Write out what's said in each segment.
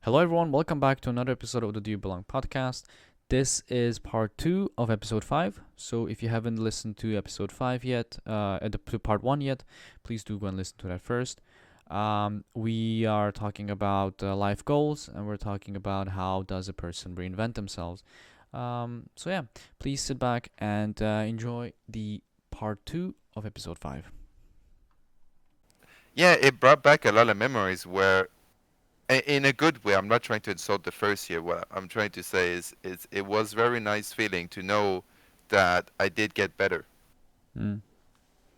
Hello, everyone. Welcome back to another episode of the Do You Belong podcast. This is part two of episode five. So, if you haven't listened to episode five yet, to part one yet, please do go and listen to that first. We are talking about life goals, and we're talking about how does a person reinvent themselves. So, please sit back and enjoy the part two of episode five. Yeah, it brought back a lot of memories where, in a good way, I'm not trying to insult the first year. What I'm trying to say is it was very nice feeling to know that I did get better. Mm.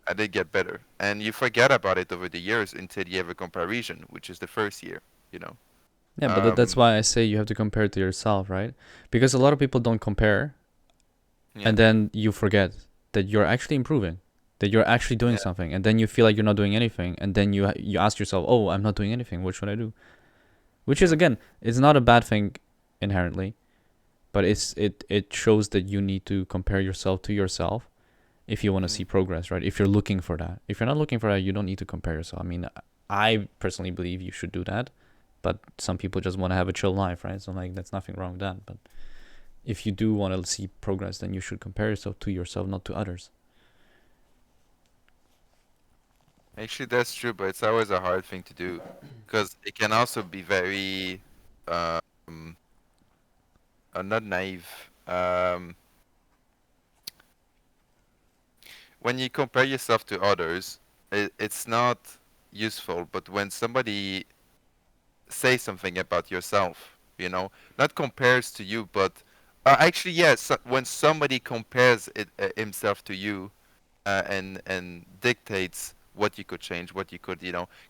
I did get better. And you forget about it over the years until you have a comparison, which is the first year, you know. Yeah, but that's Um, why I say you have to compare it to yourself, right? Because a lot of people don't compare, yeah, and then you forget that you're actually improving, that you're actually doing yeah, something, and then you feel like you're not doing anything, and then you ask yourself, oh, I'm not doing anything, what should I do? Which is, yeah. again, it's not a bad thing inherently, but it shows that you need to compare yourself to yourself if you want to Mm. see progress, right? If you're looking for that. If you're not looking for that, you don't need to compare yourself. I mean, I personally believe you should do that, but some people just want to have a chill life, right? So, like, that's nothing wrong with that. But if you do want to see progress, then you should compare yourself to yourself, not to others. Actually, that's true, but it's always a hard thing to do because it can also be very, um, not naive. When you compare yourself to others, it's not useful. But when somebody says something about yourself, not compares to you, but actually, yes, when somebody compares himself to you, and dictates what you could change, what you could,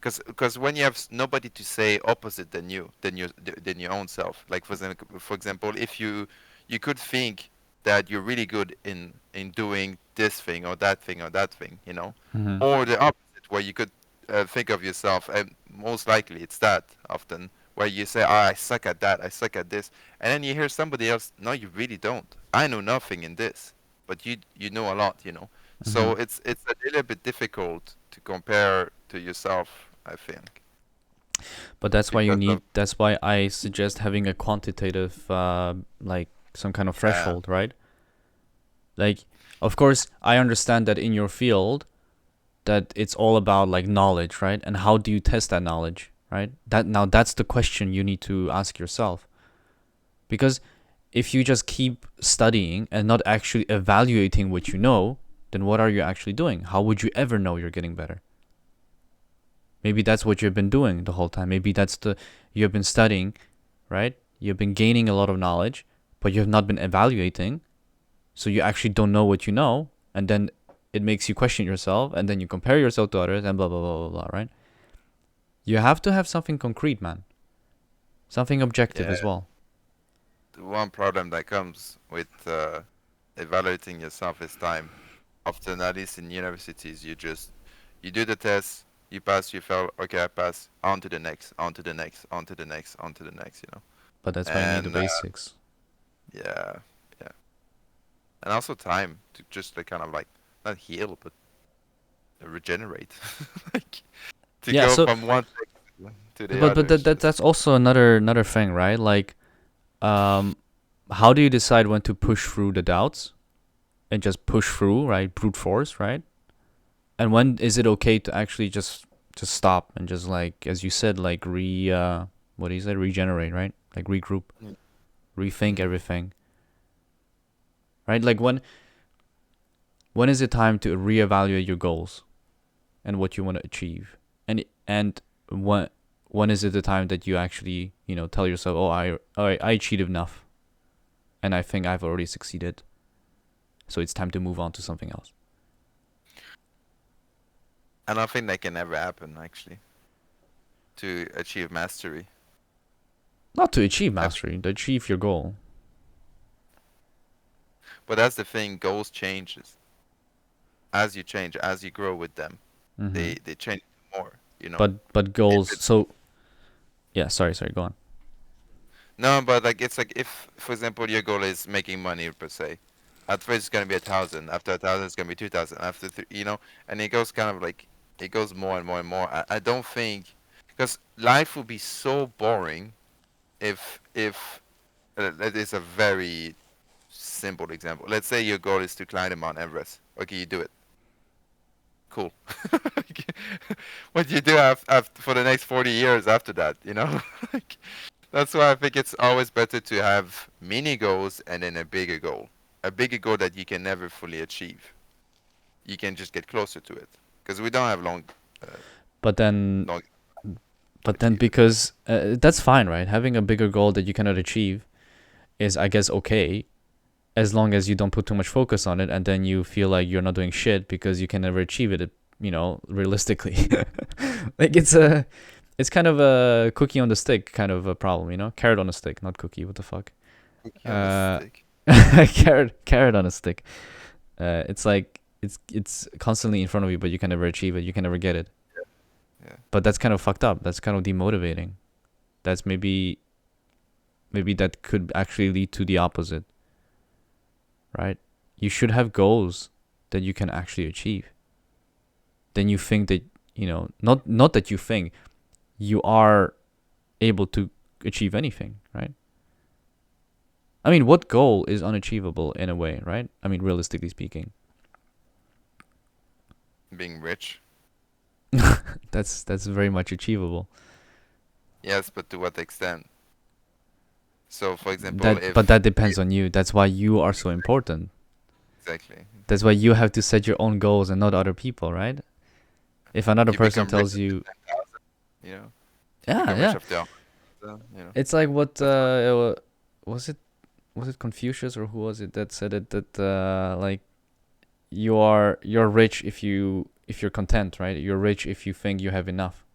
because when you have nobody to say opposite than your own self, like for example, if you could think that you're really good in doing this thing or that thing or that thing, Mm-hmm. or the opposite, where you could think of yourself, and most likely it's that often where you say, "Ah, I suck at that, I suck at this," and then you hear somebody else, "No, you really don't. I know nothing in this, but you know a lot." Mm-hmm. So it's a little bit difficult to compare to yourself, I think, But that's why you because of need. That's why I suggest having a quantitative, like some kind of yeah, threshold, right? Like, of course, I understand that in your field, that it's all about like knowledge, right? And how do you test that knowledge, right? That's the question you need to ask yourself. Because if you just keep studying and not actually evaluating what you know, then what are you actually doing? How would you ever know you're getting better? Maybe that's what you've been doing the whole time. Maybe that's the you have been studying, right? You've been gaining a lot of knowledge, but you have not been evaluating. So you actually don't know what you know, and then it makes you question yourself, and then you compare yourself to others, and blah blah blah blah blah. Right? You have to have something concrete, man. Something objective yeah. as well. The one problem that comes with evaluating yourself is time. Often, at least in universities, you do the test, you pass, you fail, okay, I pass, on to the next, on to the next, on to the next, on to the next, But that's why you need the and basics. yeah, yeah, and also time to just like kind of like not heal but regenerate, like to Yeah. go So, from one thing to the but others. Just that's also another thing, right? Like, um, how do you decide when to push through the doubts and just push through, right? Brute force, right? And when is it okay to actually just stop and just, like, as you said, like, what do you say, regenerate, right? Like, regroup, rethink mm-hmm. everything, right? Like, when is it time to reevaluate your goals and what you want to achieve, and when is it the time that you actually, tell yourself, oh, I achieved enough, and I think I've already succeeded, so it's time to move on to something else. I don't think that can ever happen actually to achieve mastery. Not to achieve I think, mastery, to achieve your goal. but that's the thing. Goals changes as you change, as you grow with them. Mm-hmm. They change more. But If goals. it's So yeah, sorry, go on. no, but like it's like if, for example, your goal is making money per se. At first, it's gonna be 1,000. After 1,000, it's gonna be 2,000. After and it goes kind of like it goes more and more and more. I don't think because life would be so boring if that is a very simple example. Let's say your goal is to climb the Mount Everest. Okay, you do it. Cool. What do you do for the next 40 years after that? You know, like, that's why I think it's always better to have mini goals and then a bigger goal. A bigger goal that you can never fully achieve. You can just get closer to it because we don't have uh, But then, long to but then, achieve it. because that's fine, right? Having a bigger goal that you cannot achieve is, I guess, okay, as long as you don't put too much focus on it, and then you feel like you're not doing shit because you can never achieve it. Realistically, like it's kind of a cookie on the stick kind of a problem, carrot on a stick, not cookie. What the fuck? Cookie on a Uh, stick. carrot on a stick. It's like it's constantly in front of you, but you can never achieve it. You can never get it. Yeah. But that's kind of fucked up. That's kind of demotivating. That's maybe that could actually lead to the opposite, right? You should have goals that you can actually achieve. Then you think that, not that you think, you are able to achieve anything, right? I mean, what goal is unachievable in a way, right? I mean, realistically speaking. Being rich. That's very much achievable. Yes, but to what extent? So, for example, But if that depends on you. That's why you are so important. exactly, That's why you have to set your own goals and not other people, right? If another if you person become rich tells of the you, 10,000, you know, if you yeah, become rich yeah, of the 100,000, it's like what that's fine. was it was it Confucius or who was it that said it, that like you're rich if you're content, right? You're rich if you think you have enough.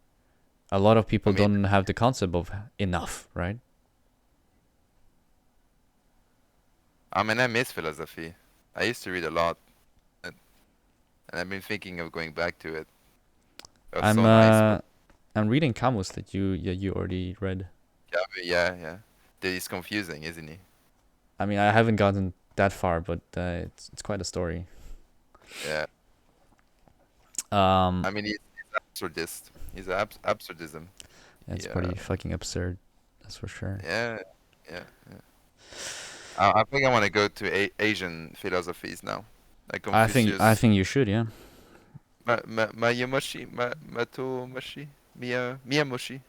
A lot of I people mean, don't have the concept of enough, right? I miss philosophy. I used to read a lot, and, and I've been thinking of going back to it. It was I'm so nice, but I'm reading Camus that you already read. yeah, yeah. That is confusing, isn't he? I mean, I haven't gotten that far, but it's quite a story. Yeah. Um, I mean, he's absurdist. He's absurdism. it's Yeah, pretty fucking absurd, that's for sure. yeah, yeah. I think I want to go to Asian philosophies now, like I Confucius, think you should, yeah. Mayamoshi, Matomoshi, Miyamoshi.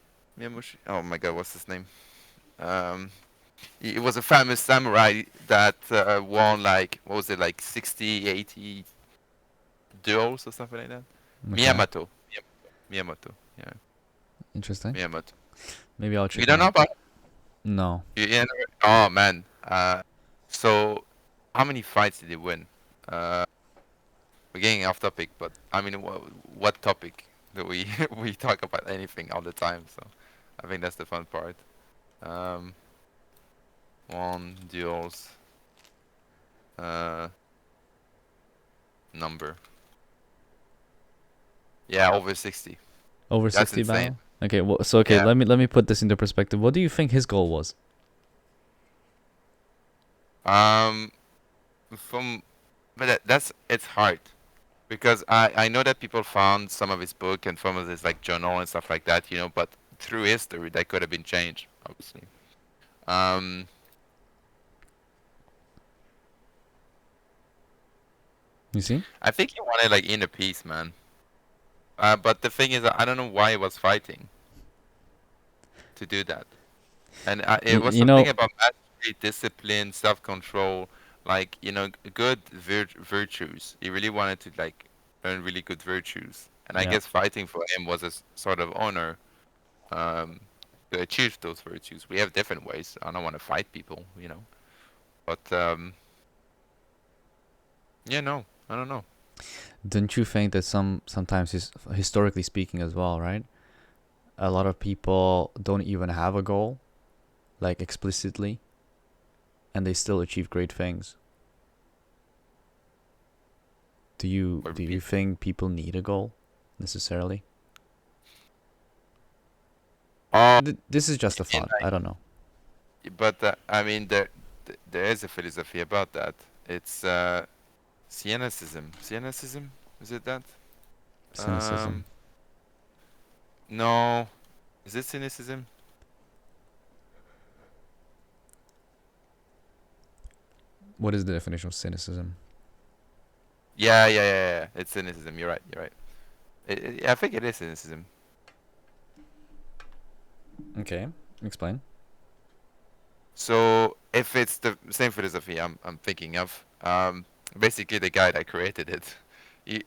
Oh my God, what's his name? Um, he was a famous samurai that won like what was it, like 60, 80 duels or something like that. Okay, Miyamoto. Yeah, interesting. Miyamoto. Maybe I'll You check him don't know out. about? No, Oh man. So how many fights did he win? Uh, we're getting off topic, but I mean, what topic do we we talk about anything all the time? So I think that's the fun part. Um, One duels uh number. Yeah, over 60. over That's 60 insane. battle. Okay, well, so okay, Yeah. let me put this into perspective. What do you think his goal was? Um, from but that's it's hard because I know that people found some of his book and some of his like journal and stuff like that, but through history that could have been changed, obviously. Um, You see? I think he wanted like inner peace, man. But the thing is, I don't know why he was fighting to do that. And it was You something know, about mastery, discipline, self-control, like, good virtues. He really wanted to like learn really good virtues. And I yeah. guess fighting for him was a sort of honor um, to achieve those virtues. We have different ways. I don't want to fight people. But yeah, no, I don't know. Don't you think that sometimes historically speaking as well, right? A lot of people don't even have a goal, like explicitly, and they still achieve great things. Do you But do you think people need a goal necessarily? oh, This is just a in thought. I don't know. but I mean, there is a philosophy about that. It's Cynicism. Cynicism? Is it that? Cynicism. Um, no. Is it cynicism? What is the definition of cynicism? Yeah. It's cynicism. You're right. You're right. I think it is cynicism. Okay, explain. So if it's the same philosophy I'm thinking of, basically the guy that created it, he,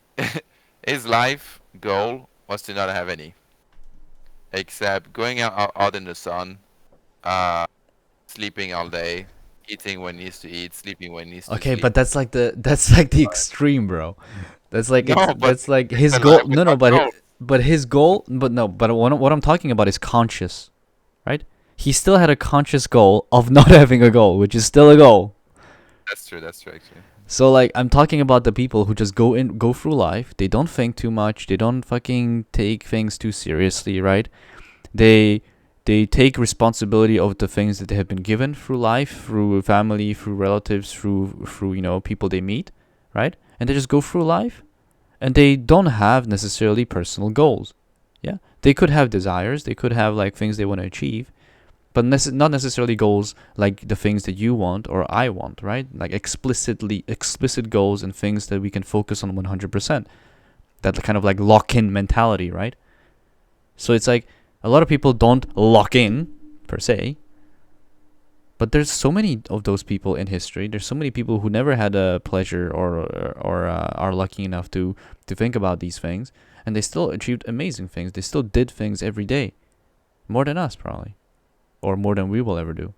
his life goal was to not have any, except going out in the sun, uh, sleeping all day, eating when he needs to eat, sleeping when he needs to Okay, sleep. but that's like the extreme, bro. That's like No, but that's like it's his a goal. life No, no, without but goal. his goal. But no, but what I'm talking about is conscious, right? He still had a conscious goal of not having a goal, which is still a goal. That's true. That's true, actually. So like I'm talking about the people who just go through life. They don't think too much. They don't fucking take things too seriously, right? They they take responsibility of the things that they have been given through life, through family, through relatives, through people they meet, right? And they just go through life, and they don't have necessarily personal goals. Yeah, they could have desires, they could have like things they want to achieve, but not necessarily goals like the things that you want or I want, right? Like explicit goals and things that we can focus on 100%. That kind of like lock in mentality, right? So it's like a lot of people don't lock in per se, but there's so many of those people in history. There's so many people who never had a pleasure or are lucky enough to think about these things, and they still achieved amazing things. They still did things every day, more than us probably, or more than we will ever do.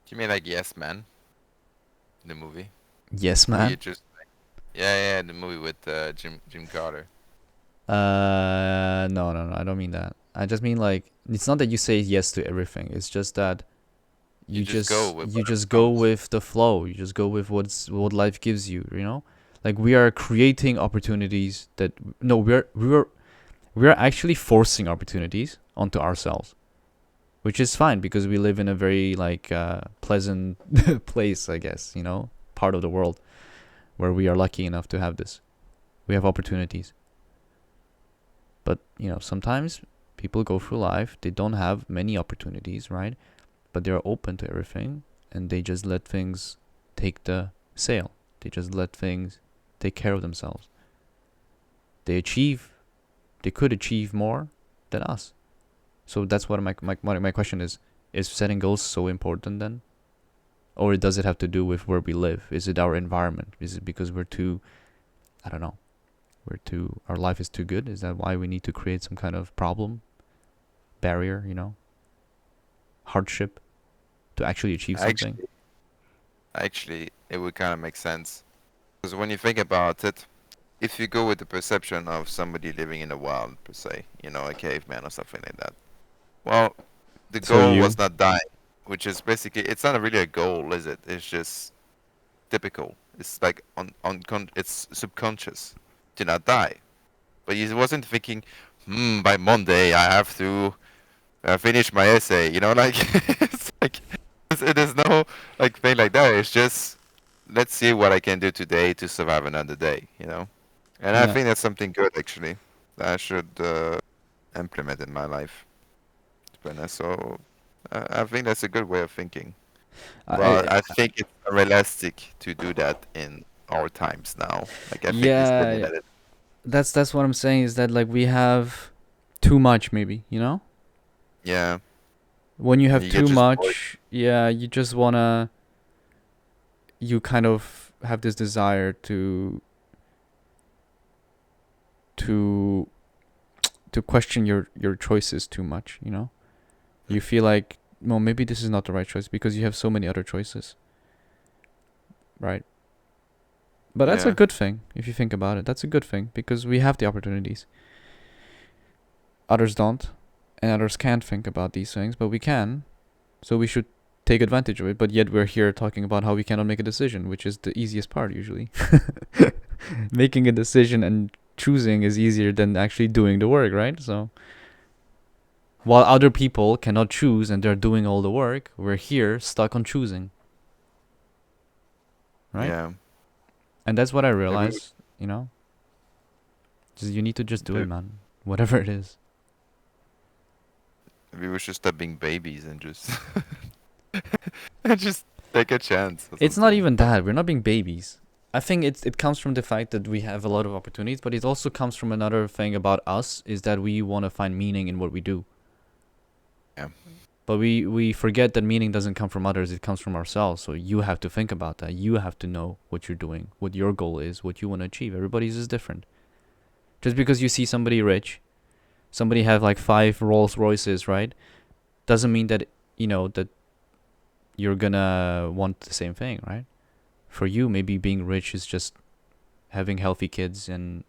You mean like Yes Man, the movie, Yes, where you man. just the movie with Jim Carter. No, no, no. I don't mean that. I just mean like it's not that you say yes to everything. It's just that You just go with you whatever just go comes. with the flow. You just go with what life gives you. Like we are creating opportunities that no, we're actually forcing opportunities onto ourselves, which is fine because we live in a very like pleasant place, I guess. Part of the world where we are lucky enough to have this. We have opportunities. But sometimes people go through life, they don't have many opportunities, right? But they're open to everything, and they just let things take the sail. They just let things take care of themselves. They achieve, they could achieve more than us. So that's what my question is. Is setting goals so important then? Or does it have to do with where we live? Is it our environment? Is it because we're too, I don't know, our life is too good? Is that why we need to create some kind of problem, barrier, hardship to actually achieve something? Actually, actually, it would kind of make sense because when you think about it, if you go with the perception of somebody living in the wild, per se, a caveman or something like that. Well, the So goal you? was not dying, which is basically it's not really a goal, is it? It's just typical. It's like it's subconscious to not die. But he wasn't thinking, by Monday I have to finish my essay. Like it's like there's no like thing like that. It's just let's see what I can do today to survive another day. And I Yeah. think that's something good actually that I should implement in my life. To be honest. So I think that's a good way of thinking. But I I think it's realistic to do that in our times now. Like I think it's yeah, limited. that's what I'm saying is that like we have too much maybe, Yeah, when you and have you get too just bored. much, yeah, you just wanna you kind of have this desire to to question your choices too much, you feel like, well, maybe this is not the right choice because you have so many other choices, right? But that's a Yeah. good thing if you think about it. That's a good thing because we have the opportunities. Others don't, and others can't think about these things, but we can. So we should take advantage of it. But yet we're here talking about how we cannot make a decision, which is the easiest part usually. Making a decision and choosing is easier than actually doing the work, right? So while other people cannot choose and they're doing all the work, we're here stuck on choosing, right? Yeah. And that's what I Maybe realized, just you need to just do it, maybe man. Whatever it is. maybe we should stop being babies and just and just Take a chance or It's not something. even that. We're not being babies. I think it comes from the fact that we have a lot of opportunities, but it also comes from another thing about us is that we want to find meaning in what we do. Yeah. But we forget that meaning doesn't come from others, it comes from ourselves. So you have to think about that. You have to know what you're doing, what your goal is, what you want to achieve. Everybody's is different. Just because you see somebody rich, somebody have like 5 Rolls Royces, right? Doesn't mean that, that you're gonna want the same thing, right? For you, maybe being rich is just having healthy kids and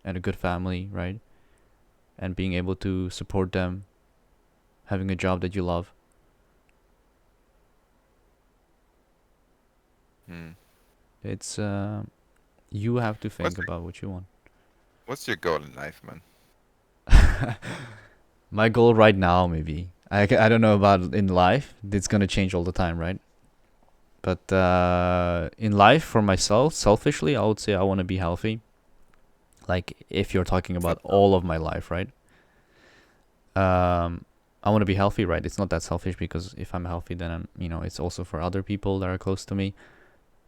a good family, right? And being able to support them, having a job that you love. Hmm. It's you have to What's think about what you want. what's your goal in life, man? My goal right now, maybe. I don't know about in life. It's gonna change all the time, right? But in life, for myself, selfishly, I would say I want to be healthy. Like if you're talking What's about that? all of my life, right? Um, I want to be healthy, right? It's not that selfish because if I'm healthy, then it's also for other people that are close to me.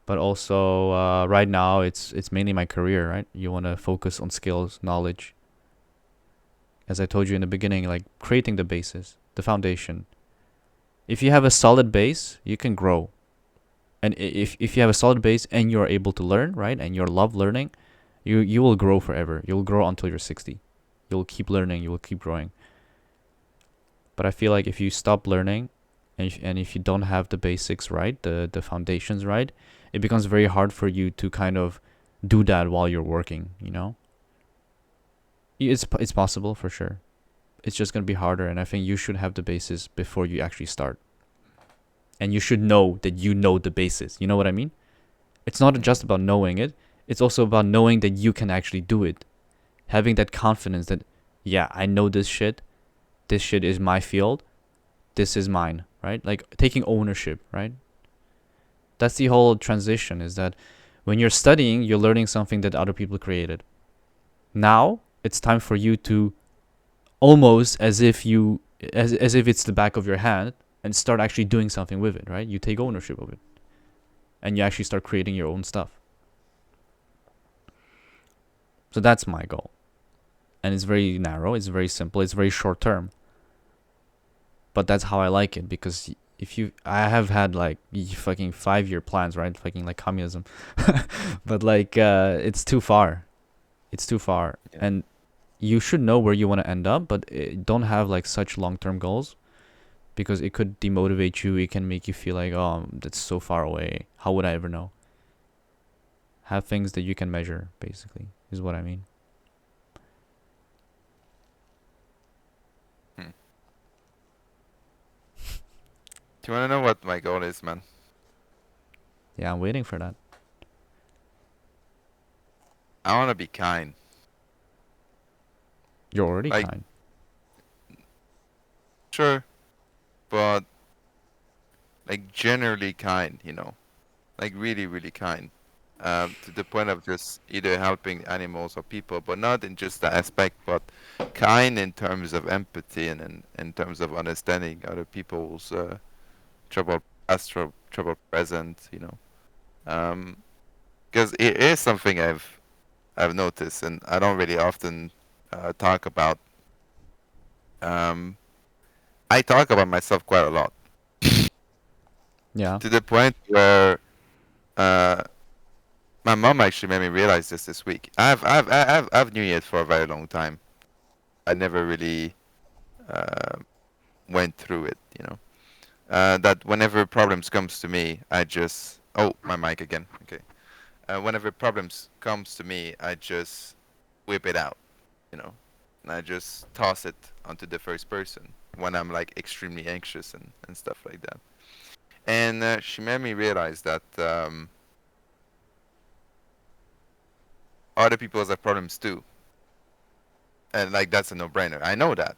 But also, right now, it's mainly my career, right? You want to focus on skills, knowledge. As I told you in the beginning, like creating the basis, the foundation. If you have a solid base, you can grow. And if you have a solid base and you're able to learn, right, and you love learning, you will grow forever. You'll grow until you're 60. You'll keep learning. You will keep growing. But I feel like if you stop learning, and if you don't have the basics right, the foundations right, it becomes very hard for you to kind of do that while you're working. It's possible for sure. It's just gonna be harder, and I think you should have the basis before you actually start. And you should know that you know the basis. You know what I mean? It's not Hmm. just about knowing it. It's also about knowing that you can actually do it. Having that confidence that, yeah, I know this shit. This shit is my field. This is mine, right? Like taking ownership, right? That's the whole transition is that when you're studying, you're learning something that other people created. Now, it's time for you to almost as if it's the back of your hand and start actually doing something with it, right? You take ownership of it and you actually start creating your own stuff. So that's my goal. And it's very narrow, it's very simple, it's very short term. But that's how I like it because if you I have had like fucking 5 year plans, right? Fucking like communism. But like it's too far. It's too far. Yeah. And you should know where you want to end up, but don't have like such long-term goals because it could demotivate you. It can make you feel like, oh, that's so far away. How would I ever know? Have things that you can measure, basically, is what I mean. Hmm. Do you want to know what my goal is, man? Yeah, I'm waiting for that. I want to be kind. You're already Like, kind. sure, but like generally kind, like really, really kind. To the point of just either helping animals or people, but not in just that aspect, but kind in terms of empathy and in terms of understanding other people's trouble past, trouble present, because it is something I've noticed, and I don't really often talk about. Um, I talk about myself quite a lot, Yeah. to the point where uh, my mom actually made me realize this week. I've knew it for a very long time. I never really uh, went through it, that whenever problems comes to me, I just my mic again. Okay. Whenever problems comes to me, I just whip it out, you know, and I just toss it onto the first person when I'm like extremely anxious and stuff like that. And she made me realize that other people have problems too, and like that's a no-brainer. I know that,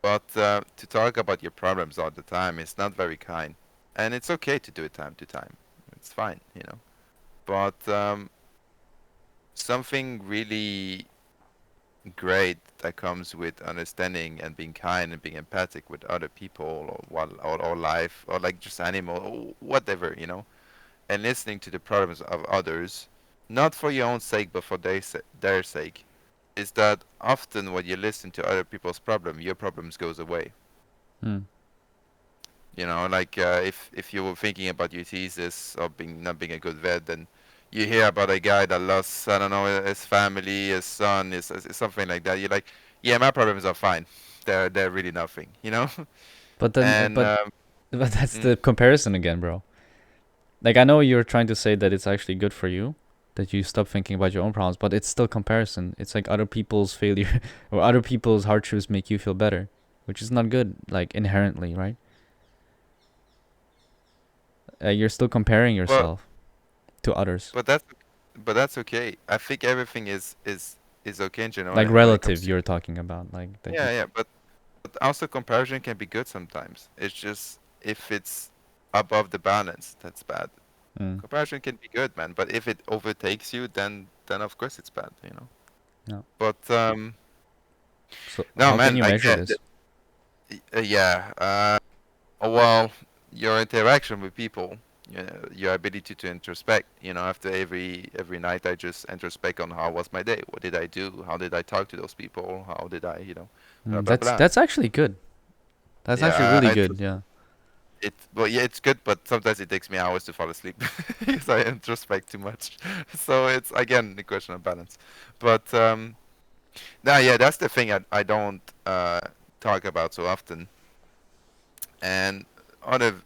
but to talk about your problems all the time is not very kind, and it's okay to do it time to time. It's fine. But something really great that comes with understanding and being kind and being empathic with other people or life or like just animal or whatever, and listening to the problems of others, not for your own sake but for their sake, is that often when you listen to other people's problem, your problems goes away. Hmm. Like if you were thinking about your thesis or being not being a good vet, then you hear about a guy that lost, I don't know, his family, his son, something like that. You're like, yeah, my problems are fine. They're really nothing. But then, And but that's mm, the comparison again, bro. Like I know you're trying to say that it's actually good for you, that you stop thinking about your own problems, but it's still comparison. It's like other people's failure or other people's hardships make you feel better, which is not good, like inherently, right? You're still comparing but yourself to others, but that's but that's okay. I think everything is okay in general like when it comes relative. to You're talking about, like that you. yeah, yeah. But also comparison can be good sometimes. It's just if it's above the balance, that's bad. Mm, Comparison can be good, man, but if it overtakes you, then of course it's bad. no. But So no, how can man, you like measure this? yeah. Well, your interaction with people, your ability to introspect. After every night, I just introspect on how was my day, what did I do, how did I talk to those people, how did I, blah blah That's blah. that's actually good. That's actually Yeah, really good. Yeah. well, yeah, it's good, but sometimes it takes me hours to fall asleep because I introspect too much. So it's again the question of balance. But no, yeah, that's the thing I don't talk about so often. And other,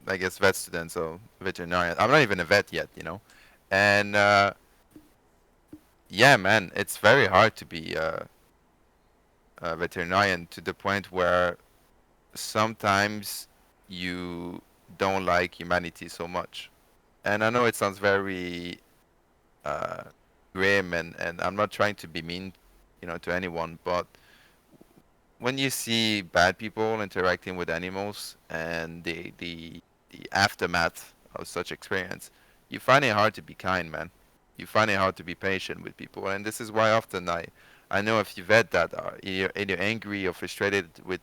I guess, vet students or veterinarian. I'm not even a vet yet. And yeah, man, it's very hard to be a veterinarian to the point where sometimes you don't like humanity so much. And I know it sounds very uh, grim, and I'm not trying to be mean, to anyone, but when you see bad people interacting with animals and the aftermath of such experience, you find it hard to be kind, man. You find it hard to be patient with people, and this is why often I know if you've had that, you're angry or frustrated with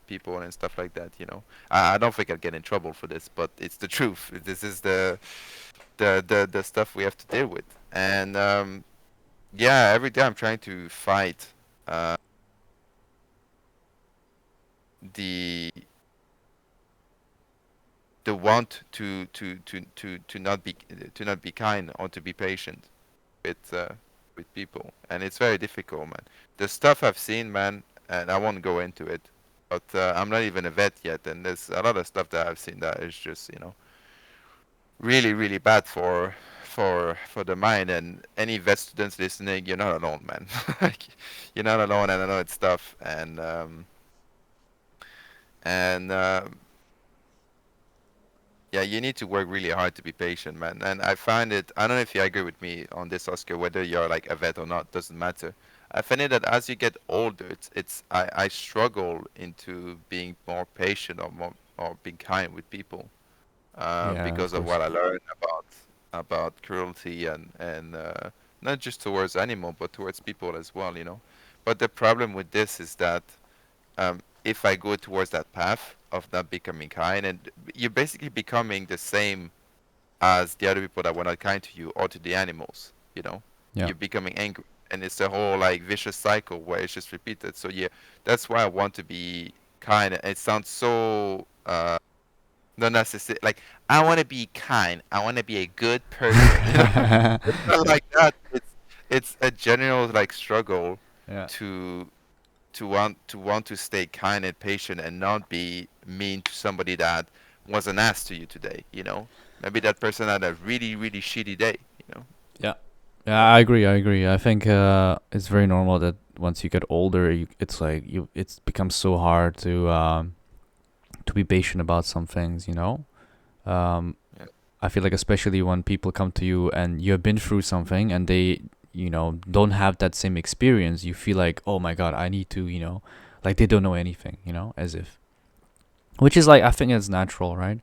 people and stuff like that. I don't think I'd get in trouble for this, but it's the truth. This is the stuff we have to deal with, and yeah, every day I'm trying to fight uh, the the want to not be kind or to be patient with people, and it's very difficult, man. The stuff I've seen, man, and I won't go into it, but I'm not even a vet yet, and there's a lot of stuff that I've seen that is just really really bad for the mind. And any vet students listening, you're not alone, man. Like, you're not alone, and I know it's tough, and yeah, you need to work really hard to be patient, man. And I find it, I don't know if you agree with me on this, Oscar, whether you're like a vet or not, doesn't matter. I find it that as you get older, I struggle into being more patient or being kind with people, Yeah, of because of course. what I learned about cruelty and not just towards animal, but towards people as well. But the problem with this is that if I go towards that path of not becoming kind, and you're basically becoming the same as the other people that were not kind to you or to the animals. Yeah. You're becoming angry, and it's a whole like vicious cycle where it's just repeated. So yeah, that's why I want to be kind. It sounds so not necessary. Like, I want to be kind. I want to be a good person. It's not like that. It's a general like struggle Yeah. to to want to stay kind and patient and not be mean to somebody that was an ass to you today. Maybe that person had a really really shitty day. Yeah. Yeah, I agree. I agree. I think it's very normal that once you get older, it's like it becomes so hard to be patient about some things. Um, Yeah. I feel like especially when people come to you and you have been through something and they don't have that same experience, you feel like, oh my god, I need to like they don't know anything, as if, which is like I think it's natural, right?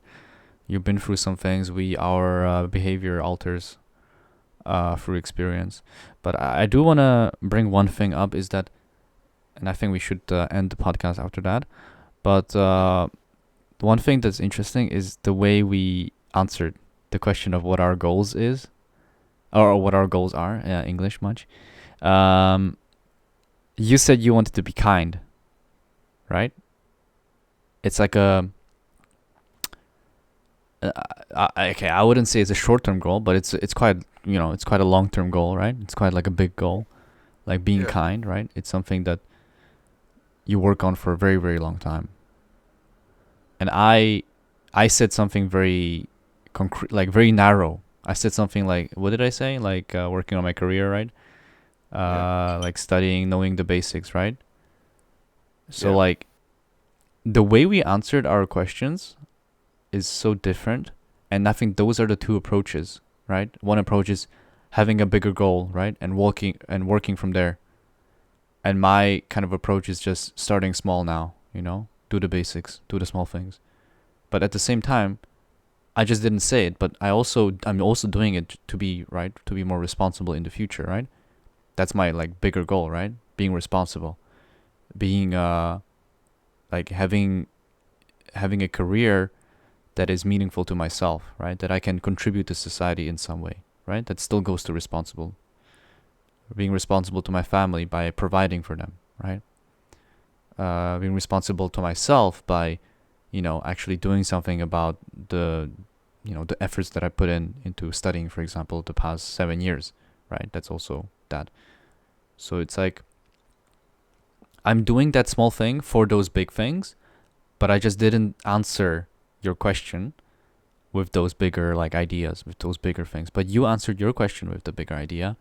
You've been through some things. Our behavior alters through experience. But I do want to bring one thing up is that and I think we should end the podcast after that. But Mm. one thing that's interesting is the way we answered the question of what our goals is, or what our goals are. English much. Um, you said you wanted to be kind, right? It's like a okay. I wouldn't say it's a short term goal, but it's quite, it's quite a long term goal, right? It's quite like a big goal, like being Yeah. kind, right? It's something that you work on for a very very long time. And I said something very concrete, like very narrow. I said something like, what did I say? Like working on my career, right? Yeah. Like studying, knowing the basics, right? So Yeah. like the way we answered our questions is so different, and I think those are the two approaches, right? One approach is having a bigger goal, right, and working from there. And my kind of approach is just starting small now, do the basics, do the small things. But at the same time, I just didn't say it, but I'm also doing it to be right, to be more responsible in the future, right? That's my like bigger goal, right? Being responsible, being like having a career that is meaningful to myself, right? That I can contribute to society in some way, right? That still goes to responsible, being responsible to my family by providing for them, right? Being responsible to myself by, actually doing something about the, the efforts that I put into studying, for example, the past 7 years, right? That's also that. So it's like I'm doing that small thing for those big things, but I just didn't answer your question with those bigger like ideas, with those bigger things. But you answered your question with the bigger idea,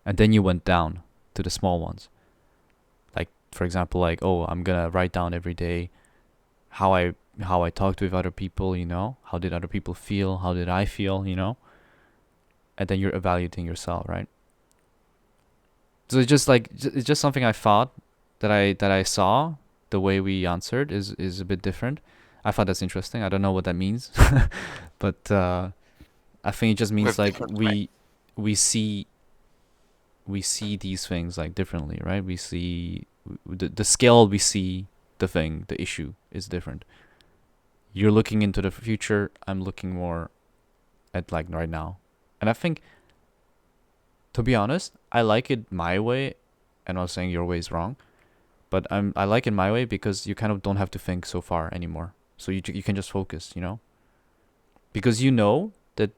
and then you went down to the small ones. Like for example, like, oh, I'm gonna write down every day how I talked with other people. How did other people feel? How did I feel? And then you're evaluating yourself, right? So it's just something I thought that I saw. The way we answered is a bit different. I thought that's interesting. I don't know what that means, but I think it just means With like different mind. we see these things like differently, right? We see the scale, we see the thing, the issue is different. You're looking into the future. I'm looking more at like right now, and I think, to be honest, I like it my way. And I'm not saying your way is wrong, but I like it my way because you kind of don't have to think so far anymore. So you can just focus, because you know that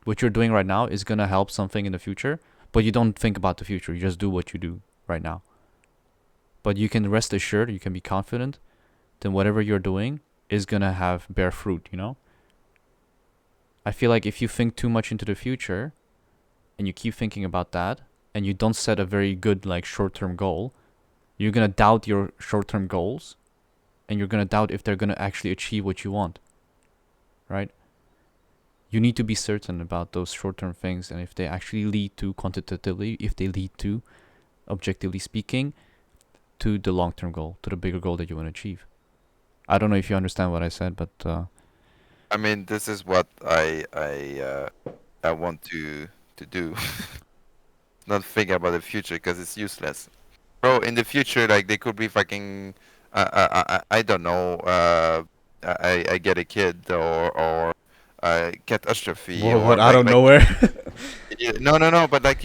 what you're doing right now is gonna help something in the future, but you don't think about the future. You just do what you do right now. But you can rest assured, you can be confident that whatever you're doing is gonna have bear fruit. I feel like if you think too much into the future and you keep thinking about that and you don't set a very good like short-term goal, you're gonna doubt your short-term goals, and you're gonna doubt if they're gonna actually achieve what you want, right? You need to be certain about those short-term things, and if they actually lead to, quantitatively, if they lead to, objectively speaking, to the long-term goal, to the bigger goal that you want to achieve. I don't know if you understand what I said, but I mean, this is what I want to do. Not think about the future because it's useless. Bro, in the future, like they could be fucking, I don't know, I get a kid or catastrophe whoa, what? or Out of like nowhere. no no no, but like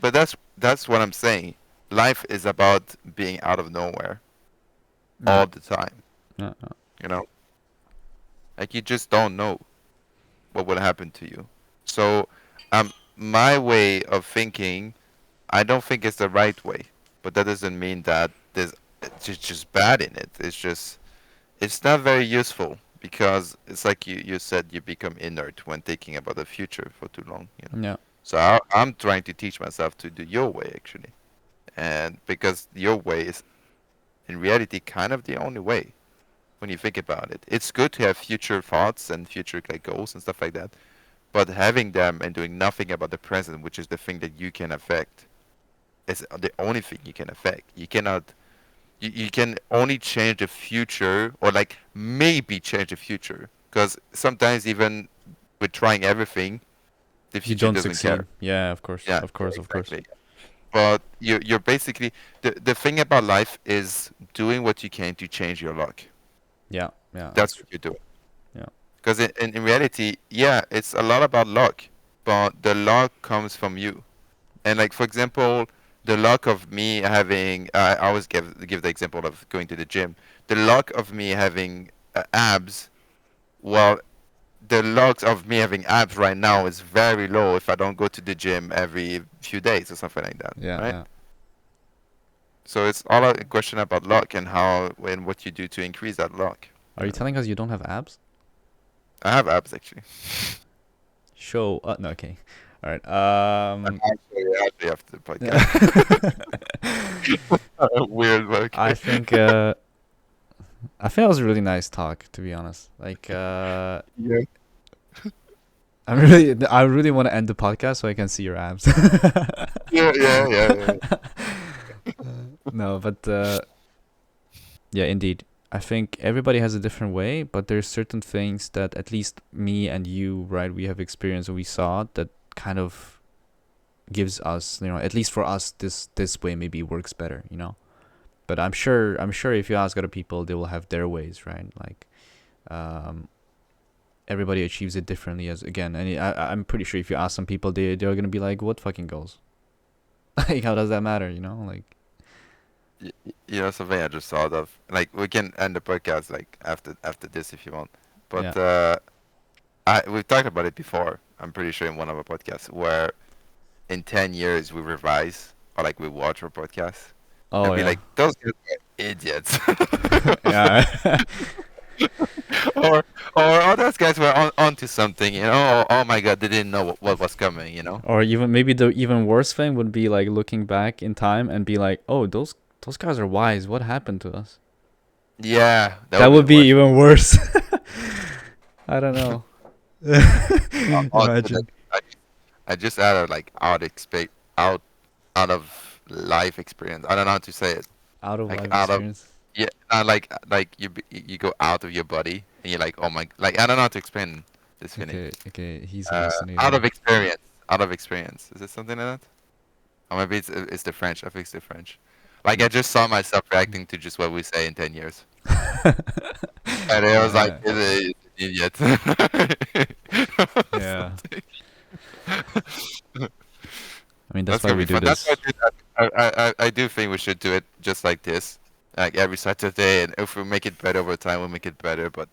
but that's what I'm saying. Life is about being out of nowhere Yeah, all the time. yeah, You know, like you just don't know what will happen to you. So, my way of thinking, I don't think it's the right way, but that doesn't mean that there's it's just bad in it. It's not very useful because it's like you said, you become inert when thinking about the future for too long. yeah, So I'm trying to teach myself to do your way actually, and because your way is in reality kind of the only way when you think about it. It's good to have future thoughts and future like goals and stuff like that, but having them and doing nothing about the present, which is the thing that you can affect, is the only thing you can affect. You cannot. You can only change the future, or like maybe change the future, because sometimes even with trying everything, the you future don't doesn't care. succeed. Yeah, of course, Yeah, of yeah, course, of course. exactly. but you're basically the thing about life is doing what you can to change your luck. Yeah, yeah, That's that's what true. you're doing. Yeah. Because in reality, yeah, it's a lot about luck, but the luck comes from you. And like for example, the luck of me having I always give the example of going to the gym. The luck of me having abs, well, the luck of me having abs right now is very low if I don't go to the gym every few days or something like that, Yeah, right? yeah. So it's all a question about luck and how and what you do to increase that luck. Are You you know, telling us you don't have abs? I have abs actually. Show. No, okay. All right. Actually after the podcast. Weird look. I think I think it was a really nice talk, to be honest. Like Yeah. I really want to end the podcast so I can see your abs. Yeah, yeah, yeah, yeah. No, but yeah, indeed. I think everybody has a different way, but there's certain things that at least me and you, right, we have experienced and we saw that kind of gives us, at least for us, this way maybe works better, But I'm sure if you ask other people, they will have their ways, right? Like, um, everybody achieves it differently. As again, and I'm pretty sure if you ask some people, they're gonna be like, "What fucking goals? Like, how does that matter? Like, You know something I just thought of. Like we can end the podcast like after this if you want. yeah. But I we've talked about it before. I'm pretty sure in one of our podcasts where in 10 years we revise or like we watch our podcast Oh and be yeah. like those guys are idiots. Yeah. or or those guys were onto something, you know. Or, oh my god, they didn't know what was coming, you know. Or even maybe the even worse thing would be like looking back in time and be like, "Oh, those guys are wise. What happened to us?" Yeah, that That would be would the be worst thing. even worse. I don't know. Also, Imagine. I just added like out out of life experience. I don't know how to say it. Out of Like life out of experience. yeah, like you go out of your body and you're like oh my like I don't know how to explain this feeling. Okay, okay, he's Out hallucinating. of experience. Out of experience. Is it something like that? Or maybe it's the French. I think it's the French. Like I just saw myself reacting to just what we say in 10 years, and it was like Yeah, idiot. yeah. I mean, that's That's why gonna we be do fun. That's why this. I do think we should do it just like this, like every Saturday. And if we make it better over time, we'll make it better. But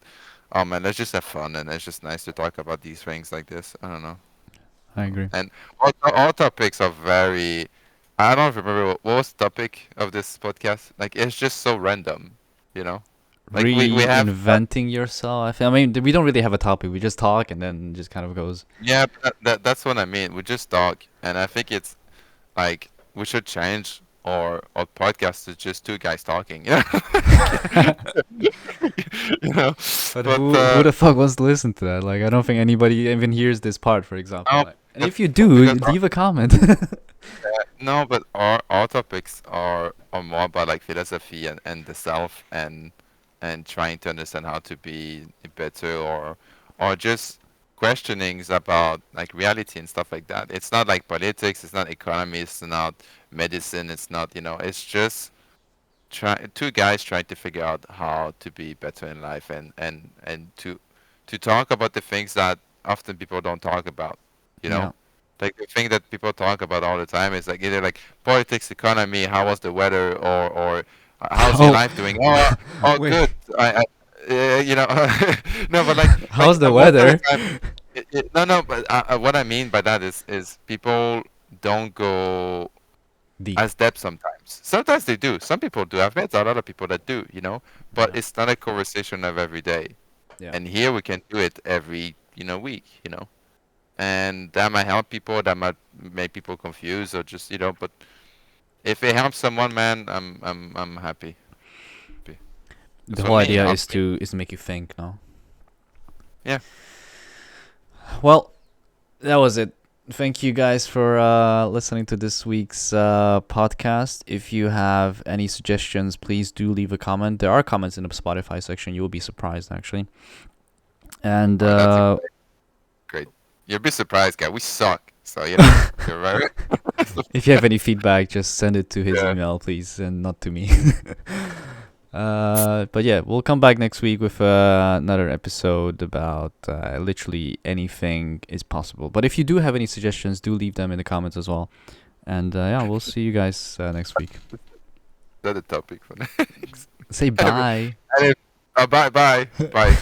oh man, let's just have fun, and it's just nice to talk about these things like this. I don't know. I agree. And all topics are very. I don't remember what was the topic of this podcast. Like it's just so random, you know. Like we have Reinventing yourself. I mean, we don't really have a topic. We just talk and then it just kind of goes. yeah, but that's what I mean. We just talk, and I think it's like we should change our podcast to just two guys talking. Yeah, you know. But But who the fuck wants to listen to that? Like, I don't think anybody even hears this part, for example. no, Like, and because if you do, because leave a comment. no, but our topics are more about like philosophy and the self and trying to understand how to be better or just questionings about like reality and stuff like that. It's not like politics, it's not economy, it's not medicine, it's not, it's just two guys trying to figure out how to be better in life and to talk about the things that often people don't talk about, you know? Yeah. Like the thing that people talk about all the time is like either like politics, economy, how was the weather, or how's your Oh, life doing? Oh, wait. good. No, but like How's the most of the weather? time, no, no. But what I mean by that is people don't go Deep. as depth sometimes. Sometimes they do. Some people do. I've met a lot of people that do, but Yeah. it's not a conversation of every day. Yeah. And here we can do it every, week, and that might help people. That might make people confused or just, but if it helps someone, man, I'm happy. The Because for whole me, it idea helps is me. to make you think, no? Yeah. Well, that was it. Thank you guys for listening to this week's podcast. If you have any suggestions, please do leave a comment. There are comments in the Spotify section. You will be surprised, actually. And Oh, that's a great. You'll be surprised, guy. We suck. So you know, you're right. If you have any feedback, just send it to his Yeah, email, please, and not to me. But yeah, we'll come back next week with another episode about literally anything is possible. But if you do have any suggestions, do leave them in the comments as well. And yeah, we'll see you guys next week. that's a topic for next. Say Anyway, bye. anyway, bye, bye, bye.